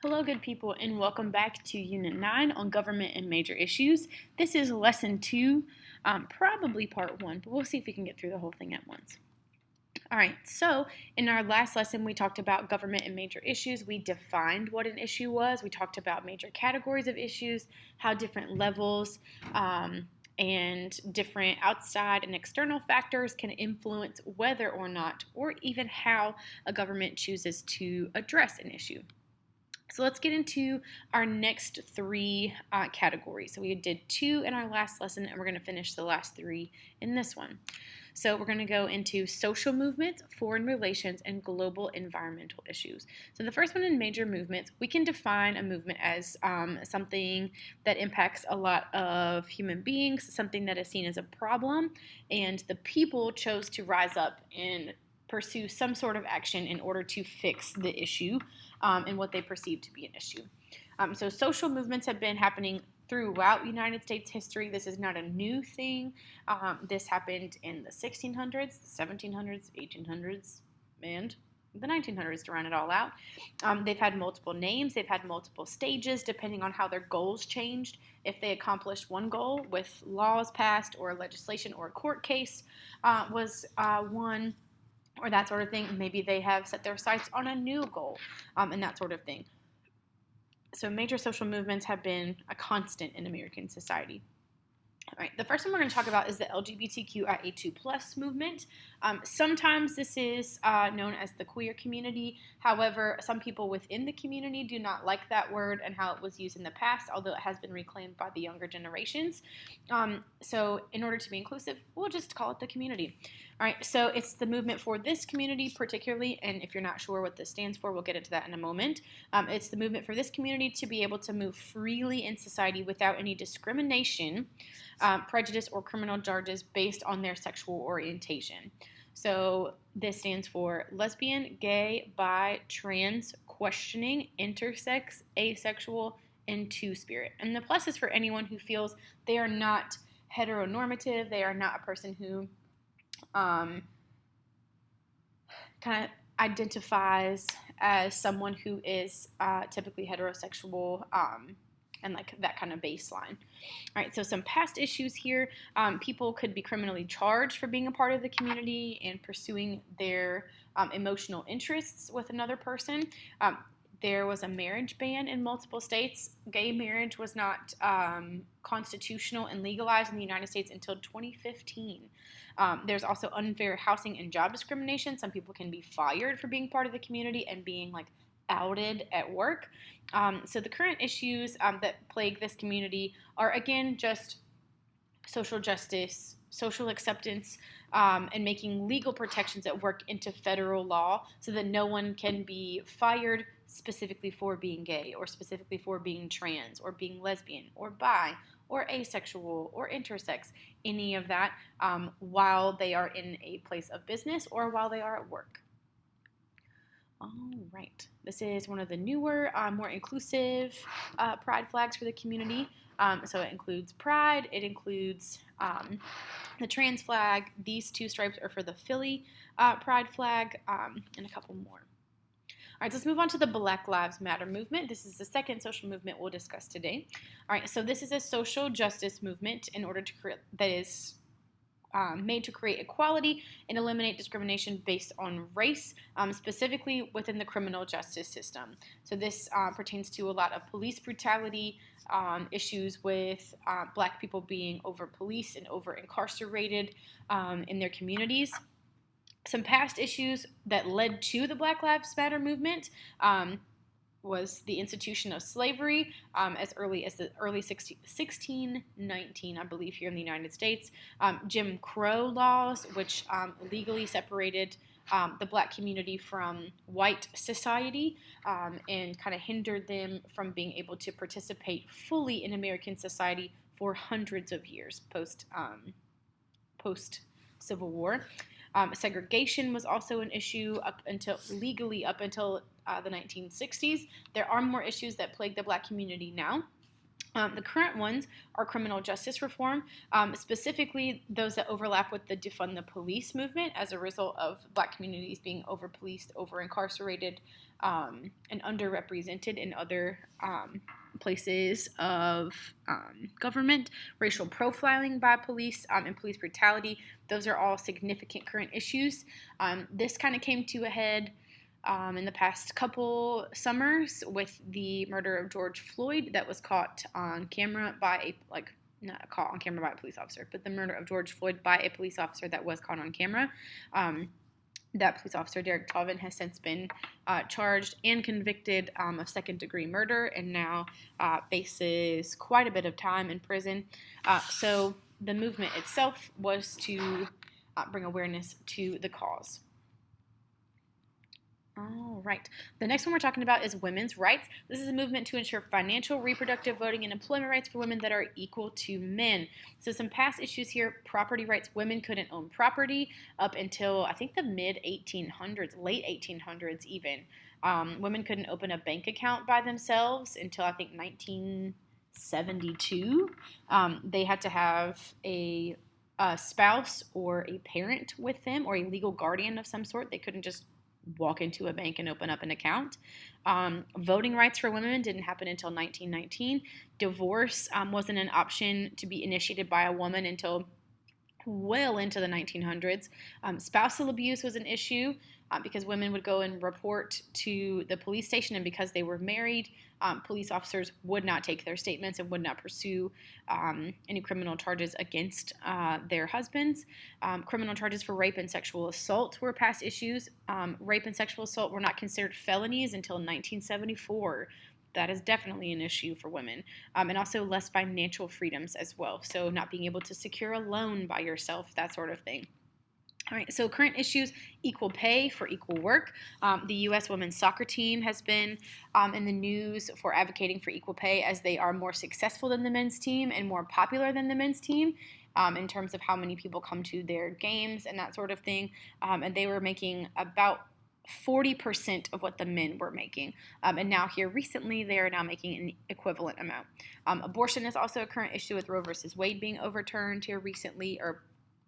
Hello, good people, and welcome back to Unit 9 on Government and Major Issues. This is Lesson 2, probably Part 1, but we'll see if we can get through the whole thing at once. All right, so in our last lesson, we talked about government and major issues. We defined what an issue was. We talked about major categories of issues, how different levels and different outside and external factors can influence whether or not, or even how a government chooses to address an issue. So let's get into our next three categories. So we did two in our last lesson, and we're going to finish the last three in this one. So we're going to go into social movements, foreign relations, and global environmental issues. So the first one in major movements, we can define a movement as something that impacts a lot of human beings, something that is seen as a problem, and the people chose to rise up and pursue some sort of action in order to fix the issue and what they perceive to be an issue. So social movements have been happening throughout United States history. This is not a new thing. This happened in the 1600s, the 1700s, 1800s, and the 1900s to round it all out. They've had multiple names. They've had multiple stages depending on how their goals changed. If they accomplished one goal with laws passed or legislation or a court case was one, or that sort of thing. Maybe they have set their sights on a new goal and that sort of thing. So major social movements have been a constant in American society. All right, the first one we're going to talk about is the LGBTQIA2+ movement. Sometimes this is known as the queer community. However, some people within the community do not like that word and how it was used in the past, although it has been reclaimed by the younger generations. So in order to be inclusive, we'll just call it the community. All right, so it's the movement for this community particularly, and if you're not sure what this stands for, we'll get into that in a moment. It's the movement for this community to be able to move freely in society without any discrimination, prejudice, or criminal charges based on their sexual orientation. So this stands for lesbian, gay, bi, trans, questioning, intersex, asexual, and two-spirit. And the plus is for anyone who feels they are not heteronormative, they are not a person who kind of identifies as someone who is typically heterosexual and like that kind of baseline. All right, so some past issues here. People could be criminally charged for being a part of the community and pursuing their emotional interests with another person. There was a marriage ban in multiple states. Gay marriage was not constitutional and legalized in the United States until 2015. There's also unfair housing and job discrimination. Some people can be fired for being part of the community and being like outed at work. So the current issues that plague this community are, again, just social justice, social acceptance, and making legal protections at work into federal law so that no one can be fired specifically for being gay or specifically for being trans or being lesbian or bi or asexual or intersex, any of that, while they are in a place of business or while they are at work. All right, this is one of the newer, more inclusive pride flags for the community. So it includes pride, it includes the trans flag. These two stripes are for the Philly pride flag, and a couple more. All right, so let's move on to the Black Lives Matter movement. This is the second social movement we'll discuss today. All right, so this is a social justice movement in order to create that is made to create equality and eliminate discrimination based on race, specifically within the criminal justice system. So this pertains to a lot of police brutality, issues with Black people being over-policed and over-incarcerated in their communities. Some past issues that led to the Black Lives Matter movement was the institution of slavery as early as the early 1619, I believe, here in the United States. Jim Crow laws, which legally separated the Black community from white society and kind of hindered them from being able to participate fully in American society for hundreds of years post Civil War. Segregation was also an issue up until the 1960s. There are more issues that plague the Black community now. The current ones are criminal justice reform, specifically those that overlap with the defund the police movement as a result of Black communities being over-policed, over-incarcerated, and underrepresented in other places of government, racial profiling by police, and police brutality. Those are all significant current issues. This kind of came to a head in the past couple summers with the murder of George Floyd that was caught on camera by not caught on camera by a police officer, but the murder of George Floyd by a police officer that was caught on camera. That police officer, Derek Chauvin, has since been charged and convicted of second-degree murder and now faces quite a bit of time in prison. So the movement itself was to bring awareness to the cause. All right. The next one we're talking about is women's rights. This is a movement to ensure financial, reproductive, voting, and employment rights for women that are equal to men. So some past issues here: property rights. Women couldn't own property up until, I think, the mid-1800s, late 1800s even. Women couldn't open a bank account by themselves until, I think, 1972. They had to have a spouse or a parent with them or a legal guardian of some sort. They couldn't just walk into a bank and open up an account. Voting rights for women didn't happen until 1919. Divorce wasn't an option to be initiated by a woman until well into the 1900s. Spousal abuse was an issue because women would go and report to the police station, and because they were married, police officers would not take their statements and would not pursue any criminal charges against their husbands. Criminal charges for rape and sexual assault were past issues. Rape and sexual assault were not considered felonies until 1974. That is definitely an issue for women. And also less financial freedoms as well. So not being able to secure a loan by yourself, that sort of thing. All right, so current issues: equal pay for equal work. The U.S. women's soccer team has been in the news for advocating for equal pay as they are more successful than the men's team and more popular than the men's team in terms of how many people come to their games and that sort of thing. And they were making about 40% of what the men were making. And now here recently, they are now making an equivalent amount. Abortion is also a current issue with Roe versus Wade being overturned here recently, or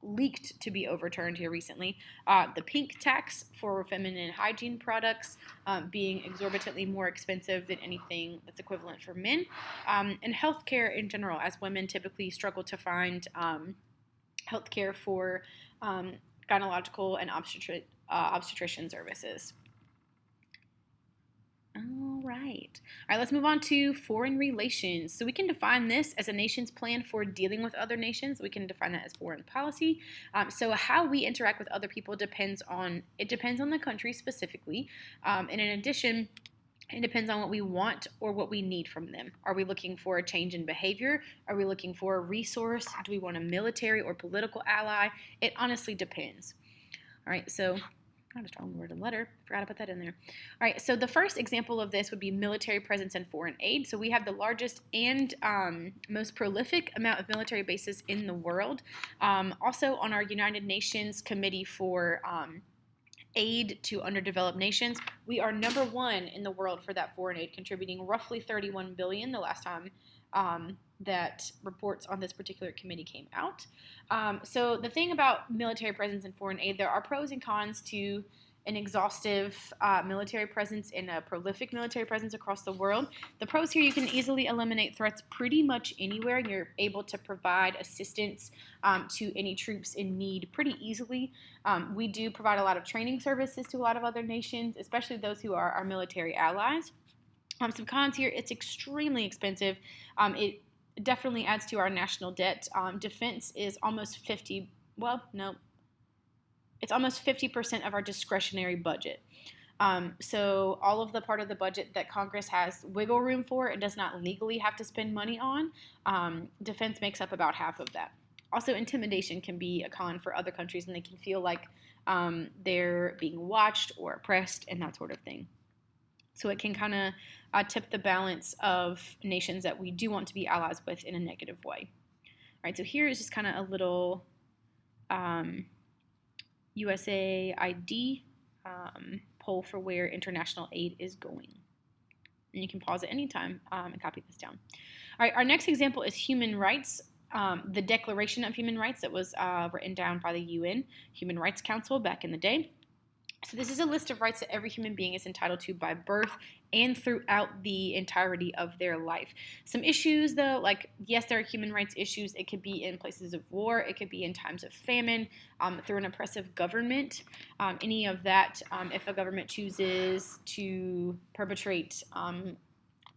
leaked to be overturned here recently. The pink tax for feminine hygiene products being exorbitantly more expensive than anything that's equivalent for men. And healthcare in general, as women typically struggle to find healthcare for gynecological and obstetrician services. All right, let's move on to foreign relations. So we can define this as a nation's plan for dealing with other nations. We can define that as foreign policy. So how we interact with other people depends on the country specifically. And in addition, it depends on what we want or what we need from them. Are we looking for a change in behavior? Are we looking for a resource? Do we want a military or political ally? It honestly depends. All right, so not a strong word, a letter. Forgot to put that in there. All right, so the first example of this would be military presence and foreign aid. So we have the largest and most prolific amount of military bases in the world. Also on our United Nations Committee for Aid to Underdeveloped Nations, we are number one in the world for that foreign aid, contributing roughly $31 billion the last time that reports on this particular committee came out. So the thing about military presence and foreign aid, there are pros and cons to an exhaustive military presence and a prolific military presence across the world. The pros here: you can easily eliminate threats pretty much anywhere, and you're able to provide assistance to any troops in need pretty easily. We do provide a lot of training services to a lot of other nations, especially those who are our military allies. Some cons here: it's extremely expensive. It definitely adds to our national debt. Defense is almost it's almost 50% of our discretionary budget. So all of the part of the budget that Congress has wiggle room for and does not legally have to spend money on, defense makes up about half of that. Also, intimidation can be a con for other countries, and they can feel like they're being watched or oppressed and that sort of thing. So it can kind of tip the balance of nations that we do want to be allies with in a negative way. All right, so here is just kind of a little USAID poll for where international aid is going. And you can pause at any time and copy this down. All right, our next example is human rights. The Declaration of Human Rights that was written down by the UN Human Rights Council back in the day. So this is a list of rights that every human being is entitled to by birth and throughout the entirety of their life. Some issues, though, like, yes, there are human rights issues. It could be in places of war. It could be in times of famine, through an oppressive government. Any of that, if a government chooses to perpetrate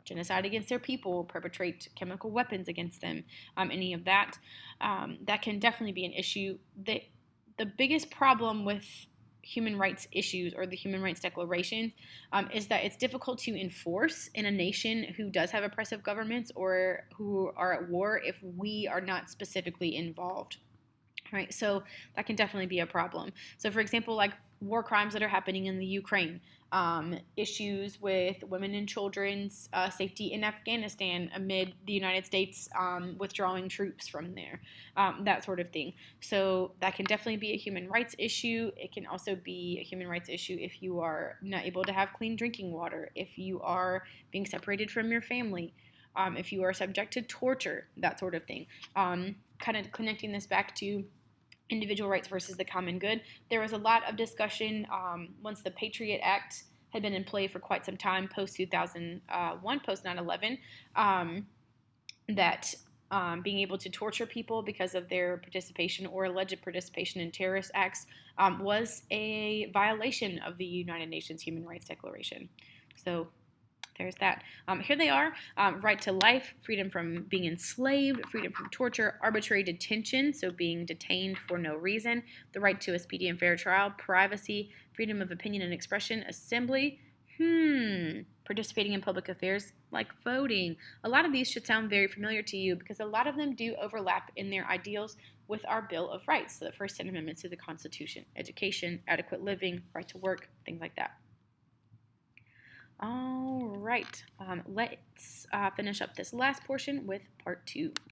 genocide against their people, perpetrate chemical weapons against them, any of that, that can definitely be an issue. The biggest problem with human rights issues or the Human Rights Declaration is that it's difficult to enforce in a nation who does have oppressive governments or who are at war if we are not specifically involved. Right, so that can definitely be a problem. So, for example, like war crimes that are happening in the Ukraine, issues with women and children's safety in Afghanistan amid the United States withdrawing troops from there, that sort of thing. So that can definitely be a human rights issue. It can also be a human rights issue if you are not able to have clean drinking water, if you are being separated from your family, if you are subject to torture, that sort of thing. Kind of connecting this back to individual rights versus the common good. There was a lot of discussion once the Patriot Act had been in play for quite some time, post 2001, post 9/11, that being able to torture people because of their participation or alleged participation in terrorist acts was a violation of the United Nations Human Rights Declaration. So there's that. Here they are. Right to life, freedom from being enslaved, freedom from torture, arbitrary detention, so being detained for no reason, the right to a speedy and fair trial, privacy, freedom of opinion and expression, assembly, participating in public affairs like voting. A lot of these should sound very familiar to you because a lot of them do overlap in their ideals with our Bill of Rights, so the first 10 amendments to the Constitution: education, adequate living, right to work, things like that. All right, let's finish up this last portion with part 2.